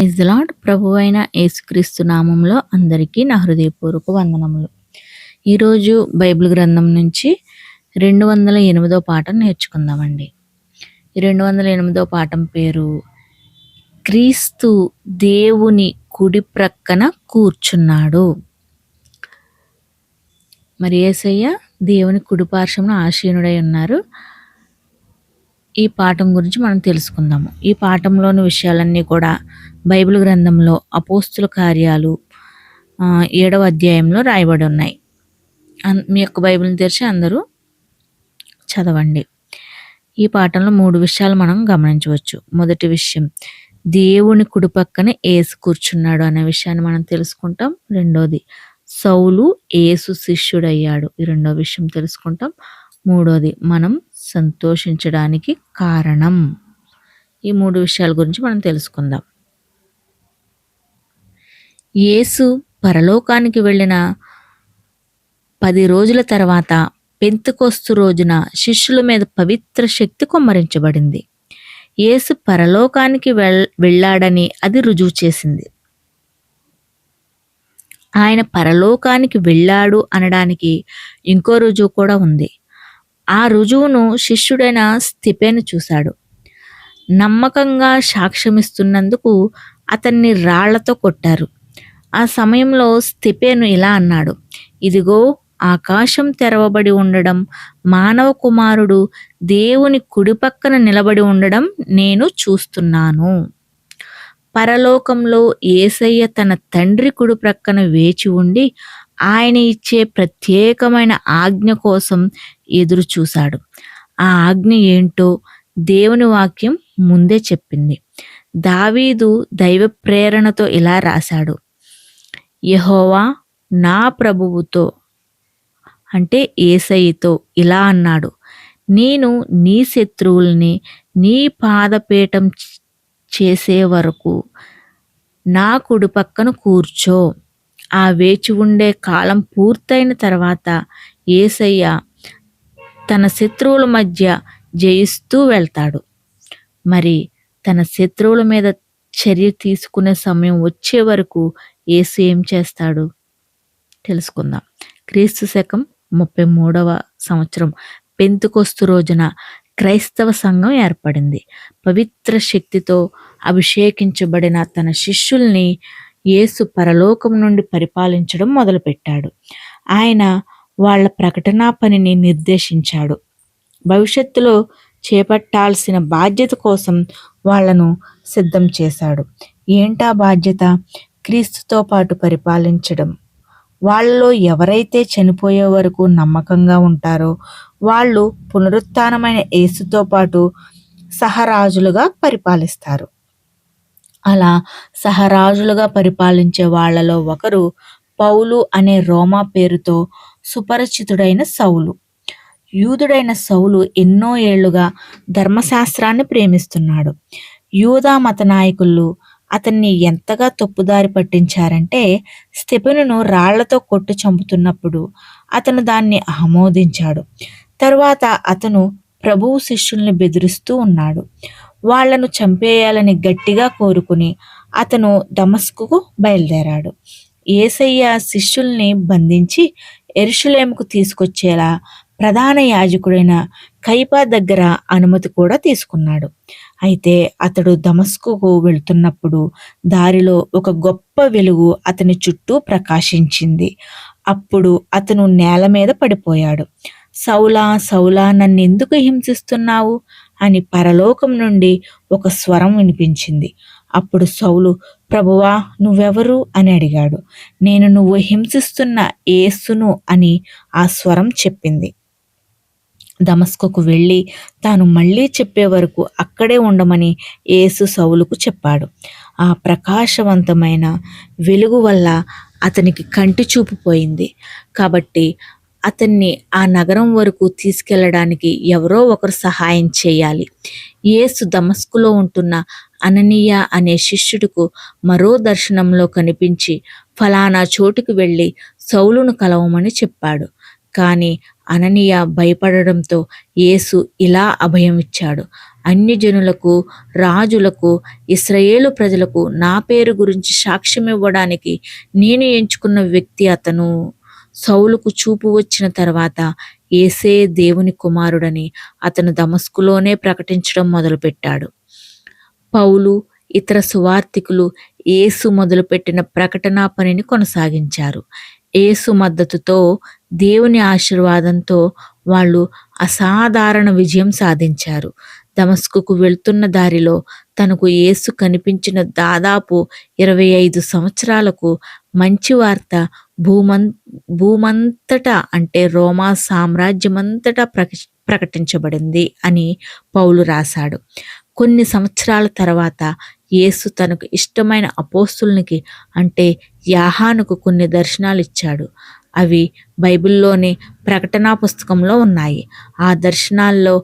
Praise the lord. ప్రభువైన యేసుక్రీస్తు నామంలో అందరికీ నా హృదయపూర్వక వందనములు. ఈరోజు బైబిల్ గ్రంథం నుంచి 208వ పాఠం నేర్చుకుందామండి. ఈ 208వ పాఠం పేరు క్రీస్తు దేవుని కుడి ప్రక్కన కూర్చున్నాడు. మరి యేసయ్య దేవుని కుడి పార్శ్వమున ఆసీనుడై ఉన్నారు. ఈ పాఠం గురించి మనం తెలుసుకుందాము. ఈ పాఠంలోని విషయాలన్నీ కూడా బైబిల్ గ్రంథంలో అపోస్తుల కార్యాలు 7వ అధ్యాయంలో రాయబడి ఉన్నాయి. మీ యొక్క బైబిల్ని తెరిచి అందరూ చదవండి. ఈ పాఠంలో 3 విషయాలు మనం గమనించవచ్చు. మొదటి విషయం, దేవుని కుడి పక్కన యేసు కూర్చున్నాడు అనే విషయాన్ని మనం తెలుసుకుంటాం. రెండోది, సౌలు యేసు శిష్యుడయ్యాడు. ఈ రెండో విషయం తెలుసుకుంటాం. మూడోది, మనం సంతోషించడానికి కారణం. ఈ 3 విషయాల గురించి మనం తెలుసుకుందాం. యేసు పరలోకానికి వెళ్ళిన 10 రోజుల తర్వాత పెంతెకొస్తు రోజున శిష్యుల మీద పవిత్ర శక్తి కుమ్మరించబడింది. యేసు పరలోకానికి వెళ్ళాడని అది రుజువు చేసింది. ఆయన పరలోకానికి వెళ్ళాడు అనడానికి ఇంకో రుజువు కూడా ఉంది. ఆ రుజువును శిష్యుడైన స్తెఫెను చూశాడు. నమ్మకంగా సాక్ష్యమిస్తున్నందుకు అతన్ని రాళ్లతో కొట్టారు. ఆ సమయంలో స్తెఫెను ఇలా అన్నాడు, ఇదిగో ఆకాశం తెరవబడి ఉండడం, మానవ కుమారుడు దేవుని కుడి పక్కన నిలబడి ఉండడం నేను చూస్తున్నాను. పరలోకంలో యేసయ్య తన తండ్రి కుడి ప్రక్కన వేచి ఉండి ఆయన ఇచ్చే ప్రత్యేకమైన ఆజ్ఞ కోసం ఎదురు చూశాడు. ఆ ఆజ్ఞ ఏంటో దేవుని వాక్యం ముందే చెప్పింది. దావీదు దైవ ప్రేరణతో ఇలా రాశాడు, యెహోవా నా ప్రభువుతో అంటే యేసయ్యతో ఇలా అన్నాడు, నేను నీ శత్రువుల్ని నీ పాదపీఠం చేసే వరకు నా కుడి పక్కన కూర్చో. ఆ వేచి ఉండే కాలం పూర్తయిన తర్వాత యేసయ్య తన శత్రువుల మధ్య జయిస్తూ వెళ్తాడు. మరి తన శత్రువుల మీద చర్య తీసుకునే సమయం వచ్చే వరకు యేసు ఏం చేస్తాడు తెలుసుకుందాం. క్రీస్తు శకం 33వ సంవత్సరం పెంతెకొస్తు రోజున క్రైస్తవ సంఘం ఏర్పడింది. పవిత్ర శక్తితో అభిషేకించబడిన తన శిష్యుల్ని యేసు పరలోకం నుండి పరిపాలించడం మొదలుపెట్టాడు. ఆయన వాళ్ళ ప్రకటనా పనిని నిర్దేశించాడు. భవిష్యత్తులో చేపట్టాల్సిన బాధ్యత కోసం వాళ్లను సిద్ధం చేశాడు. ఏంటా బాధ్యత? క్రీస్తుతో పాటు పరిపాలించడం. వాళ్ళలో ఎవరైతే చనిపోయే వరకు నమ్మకంగా ఉంటారో వాళ్ళు పునరుత్థానమైన యేసుతో పాటు సహరాజులుగా పరిపాలిస్తారు. అలా సహరాజులుగా పరిపాలించే వాళ్లలో ఒకరు పౌలు అనే రోమా పేరుతో సుపరిచితుడైన సౌలు. యూదుడైన సౌలు ఎన్నో ఏళ్లుగా ధర్మశాస్త్రాన్ని ప్రేమిస్తున్నాడు. యూదా మత నాయకులు అతన్ని ఎంతగా తప్పుదారి పట్టించారంటే స్తెఫెనును రాళ్లతో కొట్టి చంపుతున్నప్పుడు అతను దాన్ని ఆమోదించాడు. తరువాత అతను ప్రభువు శిష్యుల్ని బెదిరిస్తూ ఉన్నాడు. వాళ్లను చంపేయాలని గట్టిగా కోరుకుని అతను దమస్కుకు బయలుదేరాడు. యేసయ్య శిష్యుల్ని బంధించి యెరూషలేముకు తీసుకొచ్చేలా ప్రధాన యాజకుడైన కయపా దగ్గర అనుమతి కూడా తీసుకున్నాడు. అయితే అతడు దమస్కుకు వెళ్తున్నప్పుడు దారిలో ఒక గొప్ప వెలుగు అతని చుట్టూ ప్రకాశించింది. అప్పుడు అతను నేల మీద పడిపోయాడు. సౌలా సౌలా, నన్నెందుకు హింసిస్తున్నావు అని పరలోకం నుండి ఒక స్వరం వినిపించింది. అప్పుడు సౌలు, ప్రభువా నువ్వెవరు అని అడిగాడు. నేను నువ్వు హింసిస్తున్న యేసును అని ఆ స్వరం చెప్పింది. దమస్కుకు వెళ్ళి తాను మళ్ళీ చెప్పే వరకు అక్కడే ఉండమని యేసు సౌలుకు చెప్పాడు. ఆ ప్రకాశవంతమైన వెలుగు వల్ల అతనికి కంటి చూపు పోయింది. కాబట్టి అతన్ని ఆ నగరం వరకు తీసుకెళ్లడానికి ఎవరో ఒకరు సహాయం చేయాలి. యేసు దమస్కులో ఉంటున్న అననీయ అనే శిష్యుడికి మరో దర్శనంలో కనిపించి ఫలానా చోటుకు వెళ్ళి సౌలును కలవమని చెప్పాడు. కానీ అననీయ భయపడడంతో యేసు ఇలా అభయం ఇచ్చాడు, అన్యజనులకు, రాజులకు, ఇశ్రాయేలు ప్రజలకు నా పేరు గురించి సాక్ష్యం ఇవ్వడానికి నేను ఎంచుకున్న వ్యక్తి అతను. సౌలుకు చూపు వచ్చిన తర్వాత యేసే దేవుని కుమారుడని అతను దమస్కులోనే ప్రకటించడం మొదలుపెట్టాడు. పౌలు, ఇతర సువార్తికులు యేసు మొదలుపెట్టిన ప్రకటనా పనిని కొనసాగించారు. యేసు మద్దతుతో, దేవుని ఆశీర్వాదంతో వాళ్ళు అసాధారణ విజయం సాధించారు. దమస్కుకు వెళ్తున్న దారిలో తనకు యేసు కనిపించిన దాదాపు 25 సంవత్సరాలకు మంచి వార్త భూమంతటా అంటే రోమా సామ్రాజ్యమంతటా ప్రకటించబడింది అని పౌలు రాశాడు. కొన్ని సంవత్సరాల తర్వాత యేసు తనకు ఇష్టమైన అపోస్తులకి అంటే యాహానుకు కొన్ని దర్శనాలు ఇచ్చాడు. అవి బైబిల్లోని ప్రకటనా పుస్తకంలో ఉన్నాయి. ఆ దర్శనాల్లో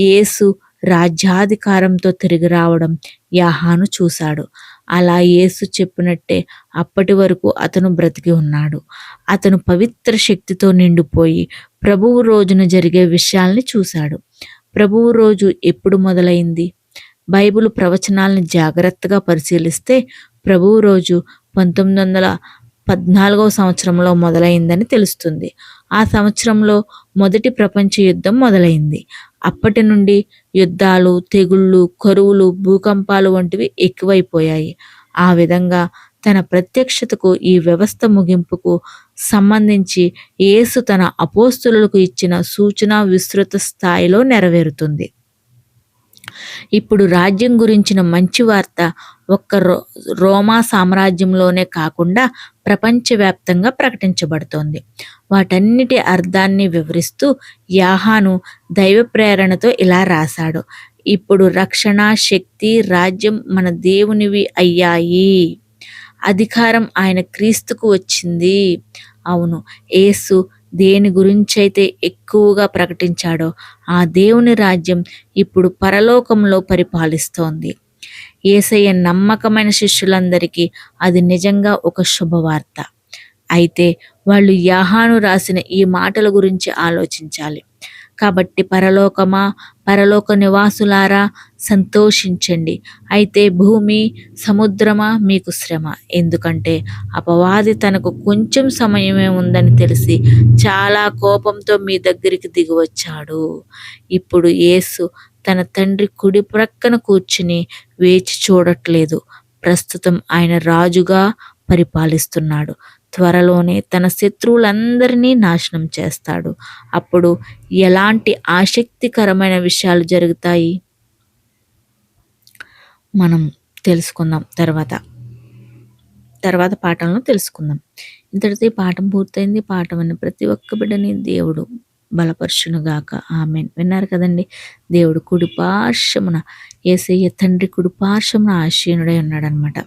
యేసు రాజ్యాధికారంతో తిరిగి రావడం యాహాను చూశాడు. అలా యేసు చెప్పినట్టే అప్పటి వరకు అతను బ్రతికి ఉన్నాడు. అతను పవిత్ర శక్తితో నిండిపోయి ప్రభువు రోజున జరిగే విషయాల్ని చూశాడు. ప్రభువు రోజు ఎప్పుడు మొదలైంది? బైబిల్ ప్రవచనాలను జాగ్రత్తగా పరిశీలిస్తే ప్రభువు రోజు 1914వ సంవత్సరంలో మొదలైందని తెలుస్తుంది. ఆ సంవత్సరంలో మొదటి ప్రపంచ యుద్ధం మొదలైంది. అప్పటి నుండి యుద్ధాలు, తెగుళ్ళు, కరువులు, భూకంపాలు వంటివి ఎక్కువైపోయాయి. ఆ విధంగా తన ప్రత్యక్షతకు, ఈ వ్యవస్థ ముగింపుకు సంబంధించి యేసు తన అపోస్తులకు ఇచ్చిన సూచన విస్తృత స్థాయిలో నెరవేరుతుంది. ఇప్పుడు రాజ్యం గురించిన మంచి వార్త ఒక్క రోమా సామ్రాజ్యంలోనే కాకుండా ప్రపంచవ్యాప్తంగా ప్రకటించబడుతోంది. వాటన్నిటి అర్థాన్ని వివరిస్తూ యాహాను దైవ ప్రేరణతో ఇలా రాశాడు: ఇప్పుడు రక్షణ, శక్తి, రాజ్యం మన దేవునివి అయ్యాయి. అధికారం ఆయన క్రీస్తుకు వచ్చింది. అవును, యేసు దేని గురించైతే ఎక్కువగా ప్రకటించాడో ఆ దేవుని రాజ్యం ఇప్పుడు పరలోకంలో పరిపాలిస్తోంది. యేసయ్య నమ్మకమైన శిష్యులందరికీ అది నిజంగా ఒక శుభవార్త. అయితే వాళ్ళు యాహాను రాసిన ఈ మాటల గురించి ఆలోచించాలి. కాబట్టి పరలోకమా, పరలోక నివాసులారా సంతోషించండి. అయితే భూమి, సముద్రమా మీకు శ్రమ. ఎందుకంటే అపవాది తనకు కొంచెం సమయమే ఉందని తెలిసి చాలా కోపంతో మీ దగ్గరికి దిగివచ్చాడు. ఇప్పుడు యేసు తన తండ్రి కుడి ప్రక్కన కూర్చుని వేచి చూడట్లేదు. ప్రస్తుతం ఆయన రాజుగా పరిపాలిస్తున్నాడు. త్వరలోనే తన శత్రువులందరినీ నాశనం చేస్తాడు. అప్పుడు ఎలాంటి ఆసక్తికరమైన విషయాలు జరుగుతాయి మనం తెలుసుకుందాం తర్వాత పాఠంలో తెలుసుకుందాం. ఇంతటితో ఈ పాఠం పూర్తయింది. పాఠం అన్న ప్రతి ఒక్క బిడ్డని దేవుడు బలపరుచునుగాక. ఆమెన్. విన్నారు కదండి, దేవుడు కుడిపార్శ్వమున, యేసయ్య తండ్రి కుడిపార్శ్వమున ఆశీనుడై ఉన్నాడనమాట.